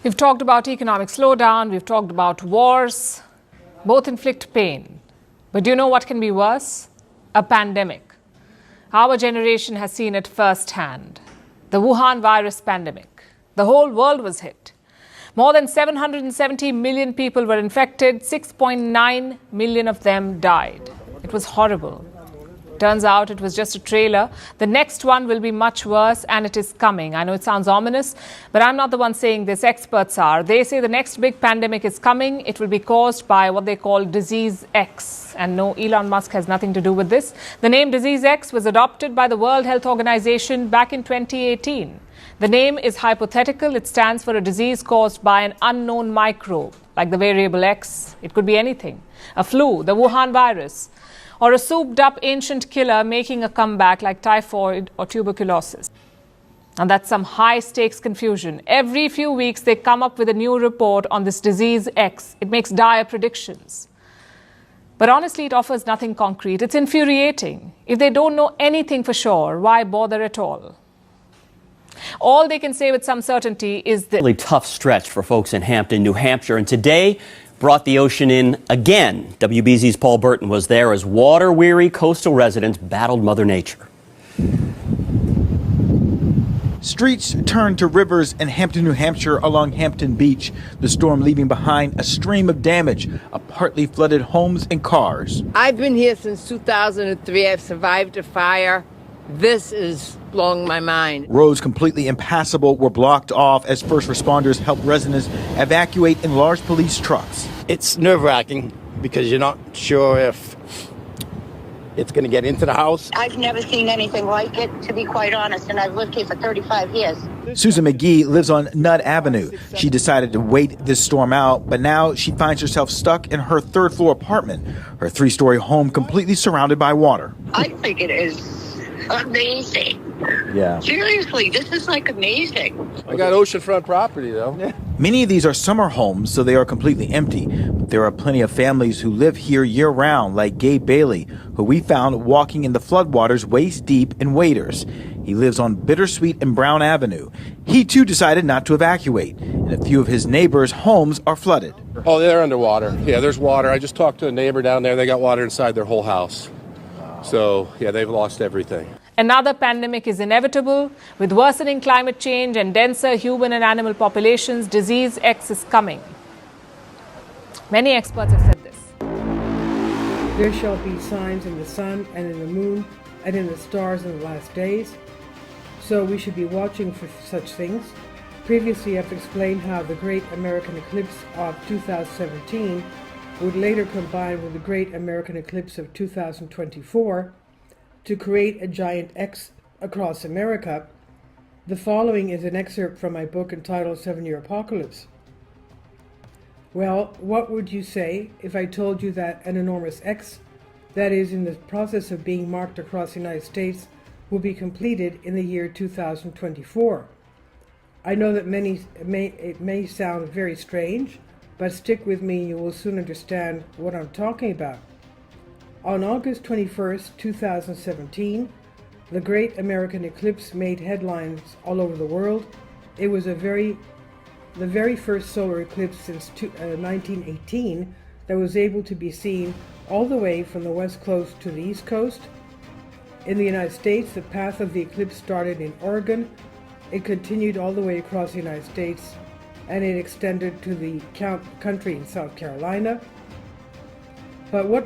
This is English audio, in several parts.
We've talked about economic slowdown, we've talked about wars. Both inflict pain. But do you know what can be worse? A pandemic. Our generation has seen it firsthand. The Wuhan virus pandemic. The whole world was hit. More than 770 million people were infected. 6.9 million of them died. It was horrible. Turns out it was just a trailer. The next one will be much worse, and it is coming. I know it sounds ominous, but I'm not the one saying this. Experts are. They say the next big pandemic is coming. It will be caused by what they call Disease X. And no, Elon Musk has nothing to do with this. The name Disease X was adopted by the World Health Organization back in 2018. The name is hypothetical. It stands for a disease caused by an unknown microbe, like the variable X. It could be anything. A flu, the Wuhan virus, or a souped-up ancient killer making a comeback like typhoid or tuberculosis. And that's some high-stakes confusion. Every few weeks, they come up with a new report on this disease X. It makes dire predictions. But honestly, it offers nothing concrete. It's infuriating. If they don't know anything for sure, why bother at all? All they can say with some certainty is this. Really tough stretch for folks in Hampton, New Hampshire. And today brought the ocean in again. WBZ's Paul Burton was there as water-weary coastal residents battled Mother Nature. Streets turned to rivers in Hampton, New Hampshire along Hampton Beach. The storm leaving behind a stream of damage, partly flooded homes and cars. I've been here since 2003. I've survived a fire. This is blowing my mind. Roads completely impassable were blocked off as first responders helped residents evacuate in large police trucks. It's nerve-wracking because you're not sure if it's going to get into the house. I've never seen anything like it, to be quite honest, and I've lived here for 35 years. Susan McGee lives on Nudd Avenue. She decided to wait this storm out, but now she finds herself stuck in her third-floor apartment, her three-story home completely surrounded by water. I think it is amazing. Yeah. Seriously, this is like amazing. I got oceanfront property, though. Many of these are summer homes, so they are completely empty. But there are plenty of families who live here year-round, like Gabe Bailey, who we found walking in the floodwaters waist-deep in waders. He lives on Bittersweet and Brown Avenue. He, too, decided not to evacuate, and a few of his neighbors' homes are flooded. Oh, they're underwater. Yeah, there's water. I just talked to a neighbor down there. They got water inside their whole house. So, yeah, they've lost everything. Another pandemic is inevitable. With worsening climate change and denser human and animal populations, Disease X is coming. Many experts have said this. There shall be signs in the sun and in the moon and in the stars in the last days. So we should be watching for such things. Previously, I've explained how the Great American Eclipse of 2017 would later combine with the Great American Eclipse of 2024 to create a giant X across America. The following is an excerpt from my book entitled 7-Year Apocalypse. Well, what would you say if I told you that an enormous X that is in the process of being marked across the United States will be completed in the year 2024? I know that it may sound very strange, but stick with me and you will soon understand what I'm talking about. On August 21st, 2017, the Great American Eclipse made headlines all over the world. It was the very first solar eclipse since 1918 that was able to be seen all the way from the west coast to the east coast. In the United States, the path of the eclipse started in Oregon. It continued all the way across the United States, and it extended to the country in South Carolina. But what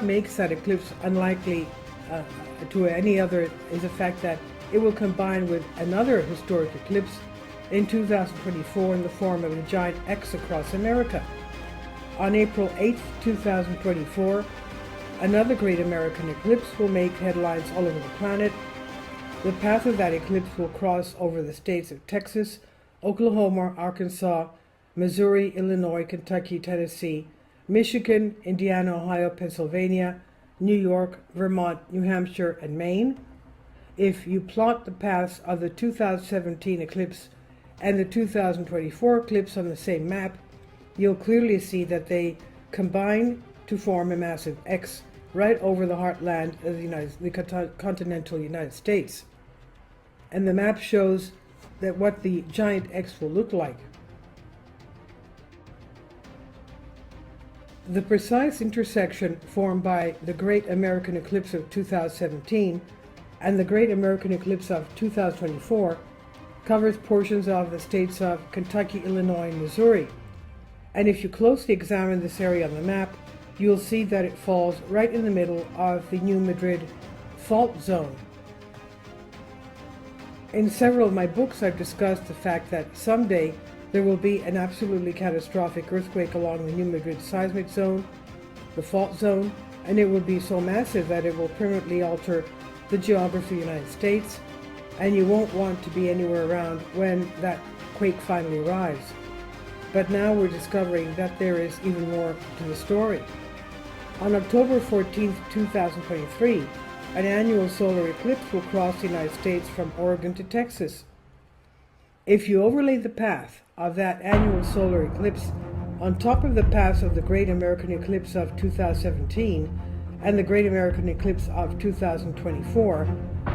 makes that eclipse unlikely to any other is the fact that it will combine with another historic eclipse in 2024 in the form of a giant X across America. On April 8, 2024, another Great American Eclipse will make headlines all over the planet. The path of that eclipse will cross over the states of Texas, Oklahoma, Arkansas, Missouri, Illinois, Kentucky, Tennessee, Michigan, Indiana, Ohio, Pennsylvania, New York, Vermont, New Hampshire, and Maine. If you plot the paths of the 2017 eclipse and the 2024 eclipse on the same map, you'll clearly see that they combine to form a massive X right over the heartland of the continental United States. And the map shows what the giant X will look like. The precise intersection formed by the Great American Eclipse of 2017 and the Great American Eclipse of 2024 covers portions of the states of Kentucky, Illinois, and Missouri. And if you closely examine this area on the map, you'll see that it falls right in the middle of the New Madrid fault zone. In several of my books, I've discussed the fact that someday there will be an absolutely catastrophic earthquake along the New Madrid seismic zone, the fault zone, and it will be so massive that it will permanently alter the geography of the United States, and you won't want to be anywhere around when that quake finally arrives. But now we're discovering that there is even more to the story. On October 14, 2023, an annual solar eclipse will cross the United States from Oregon to Texas. If you overlay the path of that annual solar eclipse on top of the paths of the Great American Eclipse of 2017 and the Great American Eclipse of 2024,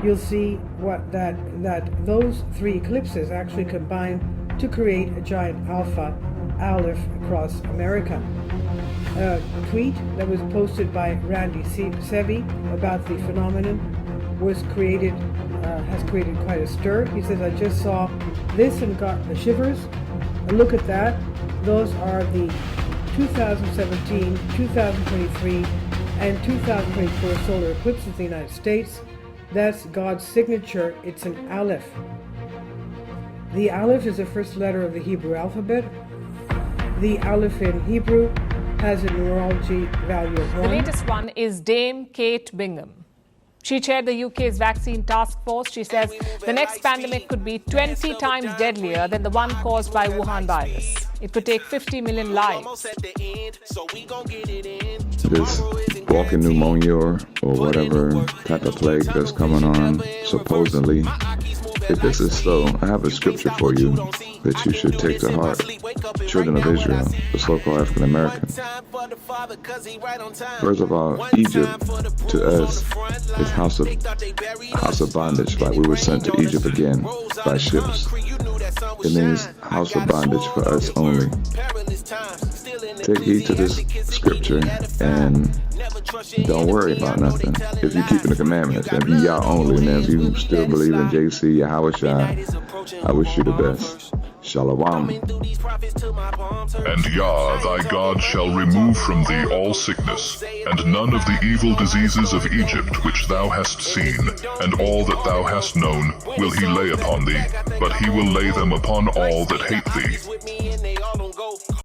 you'll see that those three eclipses actually combine to create a giant alpha aleph across America. A tweet that was posted by Randy Sevi about the phenomenon has created quite a stir. He says, "I just saw this and got the shivers. And look at that. Those are the 2017, 2023, and 2024 solar eclipses of the United States. That's God's signature. It's an aleph. The aleph is the first letter of the Hebrew alphabet. The aleph in Hebrew has a numerology value of 1. The latest one is Dame Kate Bingham. She chaired the UK's vaccine task force. She says the next pandemic could be 20 times deadlier than the one caused by Wuhan virus. It could take 50 million lives. This walking pneumonia or whatever type of plague that's coming on, supposedly, if this is so, I have a scripture for you that you should take to heart. Children of Israel, the so-called African Americans. First of all, Egypt to us is house of bondage, like we were sent to Egypt again by ships. It means house of bondage for us only. Take heed to this scripture and don't worry about nothing. If you're keeping the commandments and be Yah only, and if you still believe in JC, Yahweh, I wish you the best. Shalom. And Yah, thy God, shall remove from thee all sickness, and none of the evil diseases of Egypt which thou hast seen, and all that thou hast known will he lay upon thee, but he will lay them upon all that hate thee.